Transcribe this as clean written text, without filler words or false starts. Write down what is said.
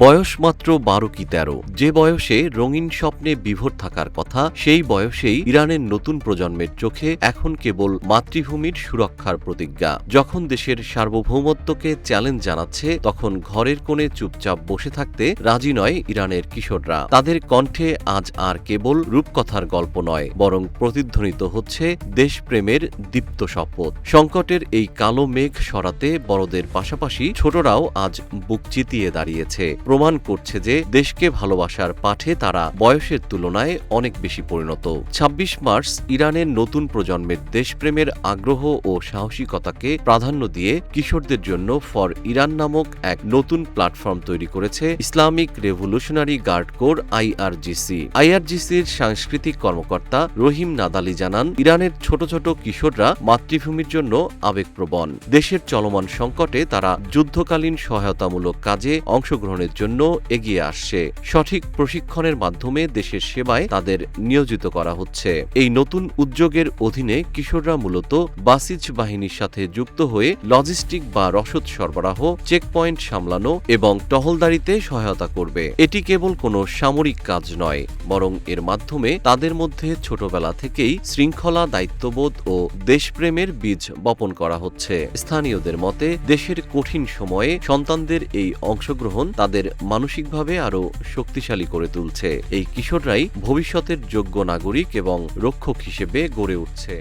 বয়স মাত্র 12 কি 13। যে বয়সে রঙিন স্বপ্নে বিভোর থাকার কথা, সেই বয়সেই ইরানের নতুন প্রজন্মের চোখে এখন কেবল মাতৃভূমির সুরক্ষার প্রতিজ্ঞা। যখন দেশের সার্বভৌমত্বকে চ্যালেঞ্জ জানাচ্ছে, তখন ঘরের কোণে চুপচাপ বসে থাকতে রাজি নয় ইরানের কিশোররা। তাদের কণ্ঠে আজ আর কেবল রূপকথার গল্প নয়, বরং প্রতিধ্বনিত হচ্ছে দেশপ্রেমের দীপ্ত শপথ। সংকটের এই কালো মেঘ সরাতে বড়দের পাশাপাশি ছোটরাও আজ বুক চিতিয়ে দাঁড়িয়েছে, প্রমাণ করছে যে দেশকে ভালোবাসার পাঠে তারা বয়সের তুলনায় অনেক বেশি পরিণত। ২৬ মার্চ ইরানের নতুন প্রজন্মের দেশপ্রেমের আগ্রহ ও সাহসিকতাকে প্রাধান্য দিয়ে কিশোরদের জন্য ফর ইরান নামক এক নতুন প্ল্যাটফর্ম তৈরি করেছে Islamic Revolutionary Guard Corps IRGC. আইআরজিসির সাংস্কৃতিক কর্মকর্তা রহিম নাদালি জানান, ইরানের ছোট ছোট কিশোররা মাতৃভূমির জন্য আবেগপ্রবণ। দেশের চলমান সংকটে তারা যুদ্ধকালীন সহায়তামূলক কাজে অংশগ্রহণের জন্য এগিয়ে আসছে। সঠিক প্রশিক্ষণের মাধ্যমে দেশের সেবায় তাদের নিয়োজিত করা হচ্ছে। এই নতুন উদ্যোগের অধীনে কিশোররা মূলত বাসিজ বাহিনীর সাথে যুক্ত হয়ে লজিস্টিক বা রসদ সরবরাহ, চেকপয়েন্ট সামলানো এবং টহলদারিতে সহায়তা করবে। এটি কেবল কোনো সামরিক কাজ নয়, বরং এর মাধ্যমে তাদের মধ্যে ছোটবেলা থেকেই শৃঙ্খলা, দায়িত্ববোধ ও দেশপ্রেমের বীজ বপন করা হচ্ছে। স্থানীয়দের মতে, দেশের কঠিন সময়ে সন্তানদের এই অংশগ্রহণ তাদের মানসিকভাবে আরও শক্তিশালী করে তুলছে। এই কিশোররাই ভবিষ্যতের যোগ্য নাগরিক এবং রক্ষক হিসেবে গড়ে উঠছে।